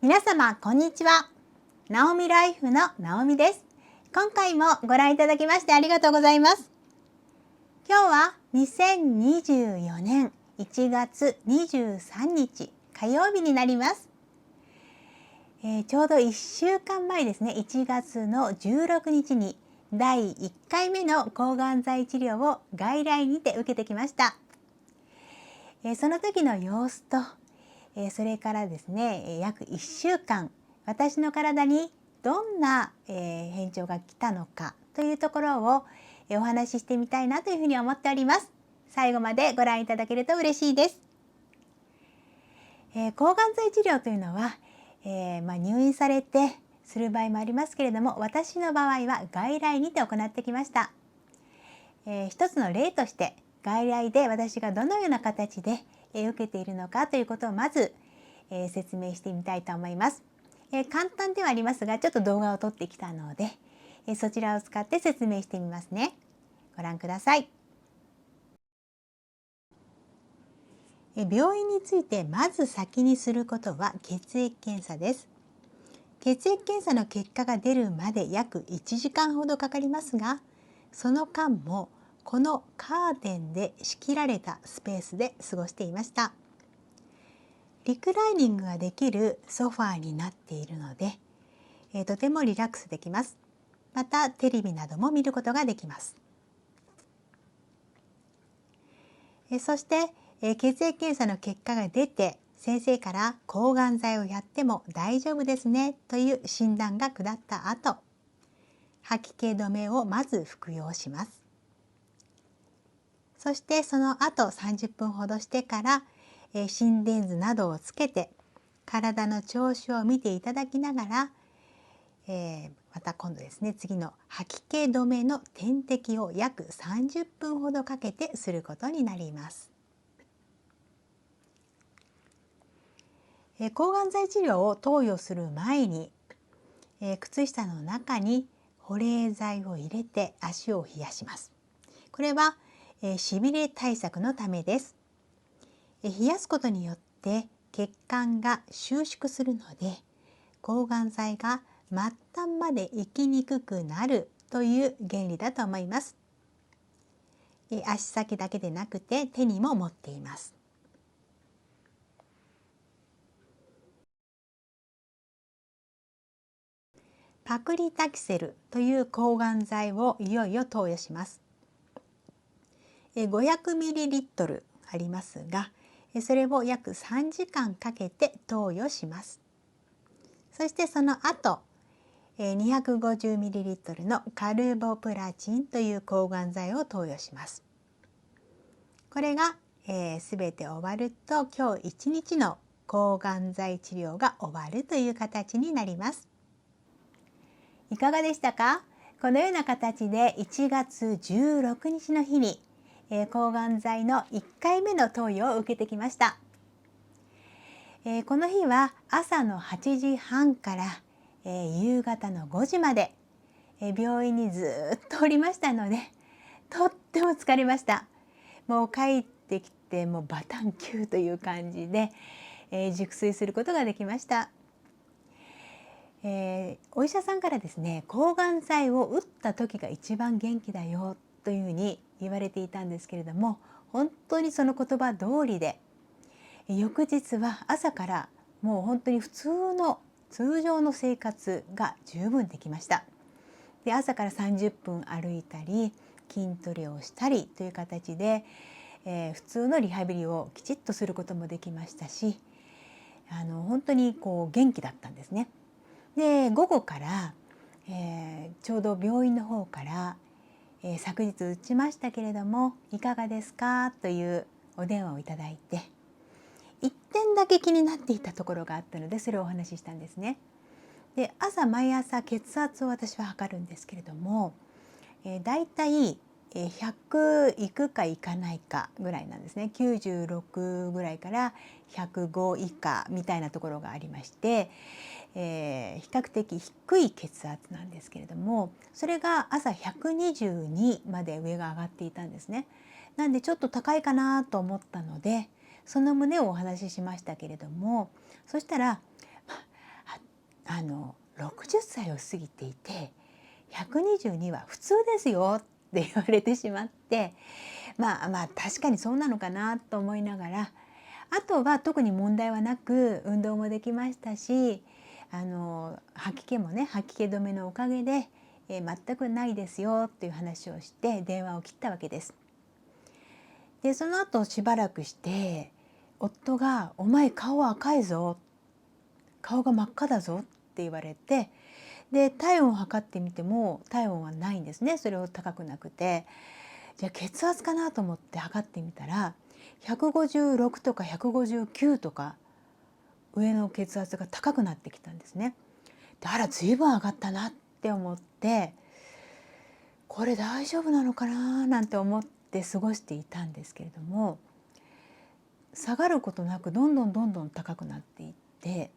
皆様こんにちは。ナオミライフのナオミです。今回もご覧いただきましてありがとうございます。今日は2024年1月23日火曜日になります。ちょうど1週間前ですね、1月の16日に第1回目の抗がん剤治療を外来にて受けてきました。その時の様子とそれからですね、約1週間私の体にどんな変調が来たのかというところをお話ししてみたいなというふうに思っております。最後までご覧いただけると嬉しいです。抗がん剤治療というのは、入院されてする場合もありますけれども、私の場合は外来にて行ってきました。一つの例として外来で私がどのような形で受けているのかということをまず説明してみたいと思います。簡単ではありますが、ちょっと動画を撮ってきたのでそちらを使って説明してみますね。ご覧ください。病院についてまず先にすることは血液検査です。血液検査の結果が出るまで約1時間ほどかかりますが、その間もこのカーテンで仕切られたスペースで過ごしていました。リクライニングができるソファーになっているので、とてもリラックスできます。またテレビなども見ることができます。そして血液検査の結果が出て、先生から抗がん剤をやっても大丈夫ですねという診断が下った後、吐き気止めをまず服用します。そしてその後30分ほどしてから心電図などをつけて体の調子を見ていただきながら、また今度ですね、次の吐き気止めの点滴を約30分ほどかけてすることになります。抗がん剤治療を投与する前に、靴下の中に保冷剤を入れて足を冷やします。これはしびれ対策のためです。冷やすことによって血管が収縮するので、抗がん剤が末端まで行きにくくなるという原理だと思います。足先だけでなくて手にも持っています。パクリタキセルという抗がん剤をいよいよ投与します。500ml ありますが、それを約3時間かけて投与します。そしてその後、250ml のカルボプラチンという抗がん剤を投与します。これがすべて終わると、今日一日の抗がん剤治療が終わるという形になります。いかがでしたか？このような形で1月16日の日に抗がん剤の1回目の投与を受けてきました。この日は朝の8時半から夕方の5時まで病院にずっとおりましたので、とっても疲れました。もう帰ってきてもうバタンキューという感じで熟睡することができました。お医者さんからですね、抗がん剤を打った時が一番元気だよというふうに言われていたんですけれども、本当にその言葉通りで、翌日は朝からもう本当に通常の生活が十分できました。で、朝から30分歩いたり筋トレをしたりという形で、普通のリハビリをきちっとすることもできましたし、本当に元気だったんですね。で、午後から、ちょうど病院の方から、昨日打ちましたけれどもいかがですかというお電話をいただいて、1点だけ気になっていたところがあったので、それをお話ししたんですね。で、毎朝血圧を私は測るんですけれども、だいたい100いくかいかないかぐらいなんですね。96ぐらいから105以下みたいなところがありまして、比較的低い血圧なんですけれども、それが朝122まで上が上がっていたんですね。なんでちょっと高いかなと思ったので、その旨をお話ししましたけれども、そしたら60歳を過ぎていて122は普通ですよって言われてしまって、確かにそうなのかなと思いながら、あとは特に問題はなく運動もできましたし、吐き気もね、吐き気止めのおかげで、全くないですよっていう話をして電話を切ったわけです。でその後しばらくして夫が「お前顔赤いぞ」顔が真っ赤だぞって言われて、で体温を測ってみても体温はないんですね。それを高くなくて、じゃあ血圧かなと思って測ってみたら156とか159とか上の血圧が高くなってきたんですね。であら随分上がったなって思って、これ大丈夫なのかななんて思って過ごしていたんですけれども、下がることなくどんどんどんどん高くなっていって、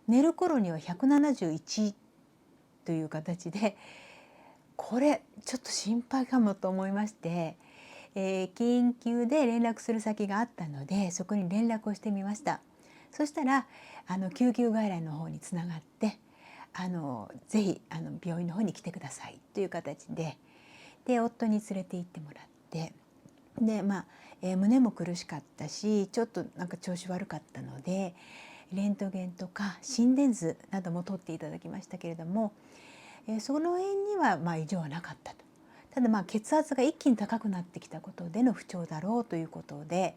寝る頃には171という形で、これちょっと心配かもと思いまして、緊急で連絡する先があったのでそこに連絡をしてみました。そしたら救急外来の方につながって、ぜひ病院の方に来てくださいという形で夫に連れて行ってもらって、で胸も苦しかったしちょっとなんか調子悪かったのでレントゲンとか心電図なども取っていただきましたけれども、その辺には異常はなかったと。ただ血圧が一気に高くなってきたことでの不調だろうということで、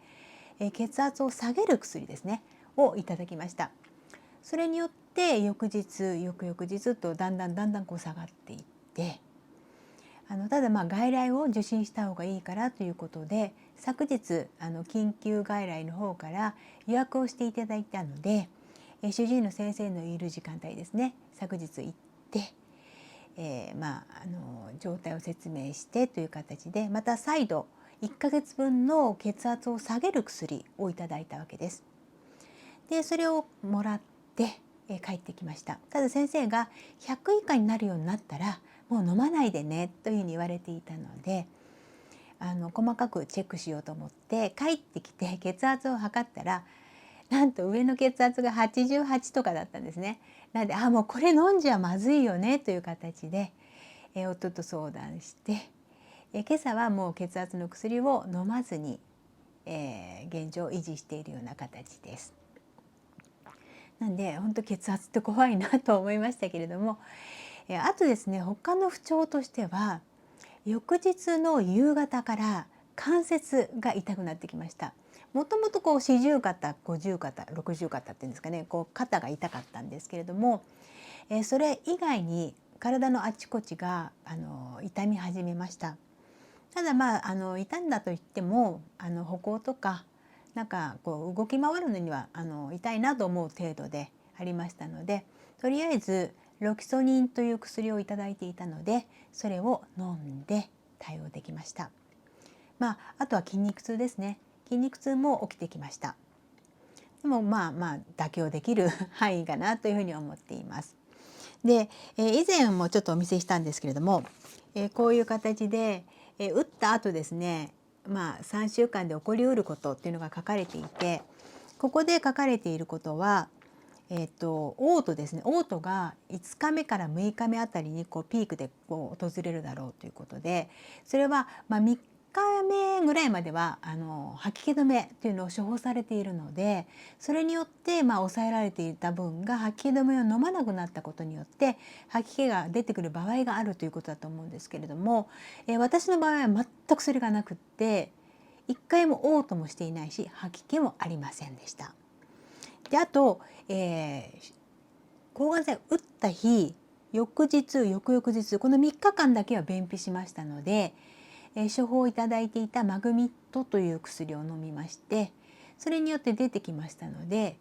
血圧を下げる薬ですねをいただきました。それによって翌日翌々日とだんだんこう下がっていって、ただ外来を受診した方がいいからということで昨日緊急外来の方から予約をしていただいたので、主治医の先生のいる時間帯ですね、昨日行って、状態を説明してという形でまた再度1ヶ月分の血圧を下げる薬をいただいたわけです。でそれをもらって、帰ってきました。ただ先生が100以下になるようになったらもう飲まないでねというふうに言われていたので、細かくチェックしようと思って帰ってきて血圧を測ったら、なんと上の血圧が88とかだったんですね。なのでもうこれ飲んじゃまずいよねという形で、夫と相談して、今朝はもう血圧の薬を飲まずに、現状維持しているような形です。なんで本当血圧って怖いなと思いましたけれども、あとですね、他の不調としては翌日の夕方から関節が痛くなってきました。もともと四十肩五十肩六十肩っていうんですかね、肩が痛かったんですけれども、それ以外に体のあちこちが痛み始めました。ただ痛んだといっても歩行とかなんか動き回るのには痛いなと思う程度でありましたので、とりあえずロキソニンという薬をいただいていたのでそれを飲んで対応できました。あとは筋肉痛ですね。筋肉痛も起きてきました。でも妥協できる範囲かなというふうに思っています。で、以前もちょっとお見せしたんですけれども、こういう形で、打った後ですね、3週間で起こりうることっていうのが書かれていて、ここで書かれていることは、嘔吐ですね。嘔吐が5日目から6日目あたりにピークで訪れるだろうということで、それは3日目ぐらいまでは吐き気止めというのを処方されているので、それによって抑えられていた分が吐き気止めを飲まなくなったことによって吐き気が出てくる場合があるということだと思うんですけれども、私の場合は全くそれがなくって1回も嘔吐もしていないし吐き気もありませんでした。であと、抗がん剤を打った日翌日翌々日この3日間だけは便秘しましたので、処方いただいていたマグミットという薬を飲みまして、それによって出てきましたので、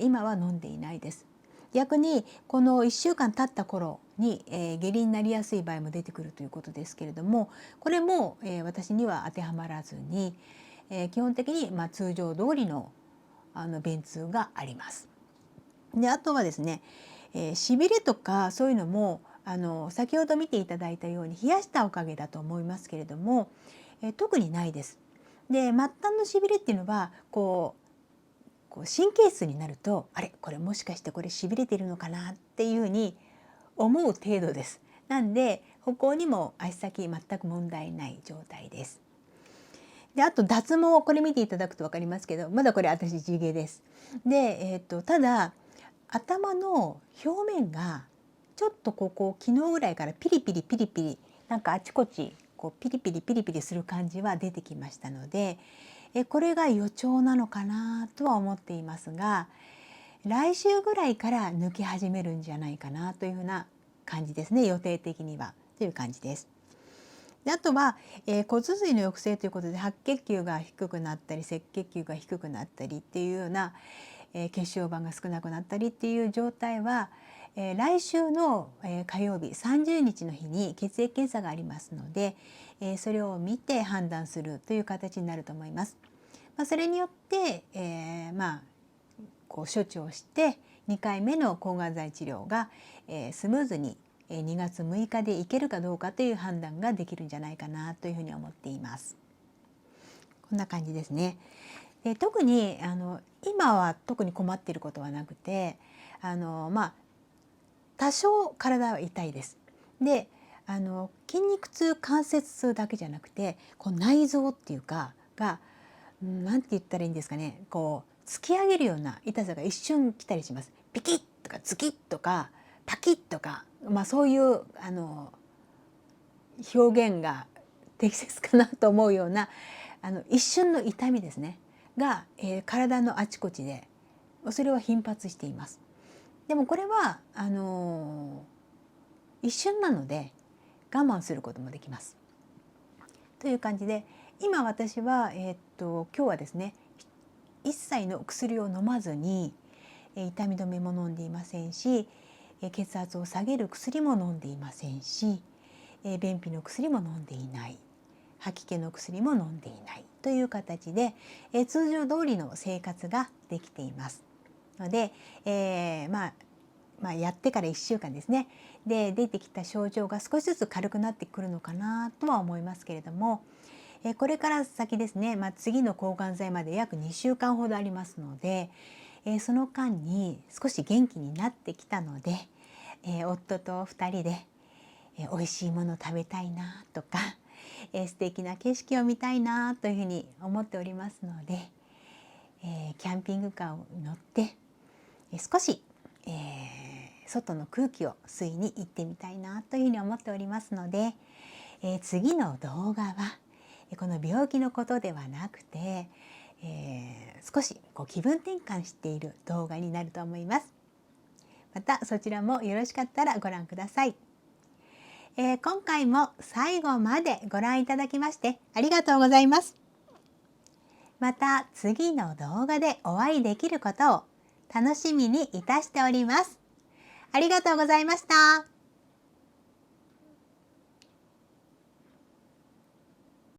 今は飲んでいないです。逆にこの1週間経った頃に、下痢になりやすい場合も出てくるということですけれども、これも、私には当てはまらずに、基本的に通常通りの便通があります。であとはですね、しびれとかそういうのも先ほど見ていただいたように冷やしたおかげだと思いますけれども、特にないです。で末端のしびれっていうのはこう神経質になると、あれこれもしかしてこれしびれてるのかなっていうふうに思う程度です。なんで歩行にも足先全く問題ない状態です。であと脱毛、これ見ていただくと分かりますけど、まだこれ私地毛です。で、ただ頭の表面がちょっとここ昨日ぐらいからピリピリピリピリ、なんかあちこちこうピリピリピリピリする感じは出てきましたので、これが予兆なのかなとは思っていますが、来週ぐらいから抜け始めるんじゃないかなというふうな感じですね、予定的にはという感じです。であとは、骨髄の抑制ということで白血球が低くなったり赤血球が低くなったりっていうような、血小板が少なくなったりっていう状態は、来週の、火曜日30日の日に血液検査がありますので、それを見て判断するという形になると思います。それによって、こう処置をして2回目の抗がん剤治療が、スムーズに2月6日でいけるかどうかという判断ができるんじゃないかなというふうに思っています。こんな感じですね。で特に今は特に困っていることはなくて、多少体は痛いです。で筋肉痛関節痛だけじゃなくて、こう内臓っていうかがなんて言ったらいいんですかね、こう突き上げるような痛さが一瞬来たりします。ピキッとかズキッとかパキッとか、そういう表現が適切かなと思うような一瞬の痛みですねが、体のあちこちでそれは頻発しています。でもこれは一瞬なので我慢することもできます。という感じで、今私は、今日はですね、一切の薬を飲まずに痛み止めも飲んでいませんし、血圧を下げる薬も飲んでいませんし、便秘の薬も飲んでいない、吐き気の薬も飲んでいないという形で、通常通りの生活ができていますので、やってから1週間ですね、で出てきた症状が少しずつ軽くなってくるのかなとは思いますけれども、これから先ですね、次の抗がん剤まで約2週間ほどありますので、その間に少し元気になってきたので、夫と2人で、美味しいもの食べたいなとか、素敵な景色を見たいなというふうに思っておりますので、キャンピングカーを乗って少し、外の空気を吸いに行ってみたいなというふうに思っておりますので、次の動画はこの病気のことではなくて、少しこう気分転換している動画になると思います。またそちらもよろしかったらご覧ください。今回も最後までご覧いただきましてありがとうございます。また次の動画でお会いできることを楽しみにいたしております。ありがとうございました。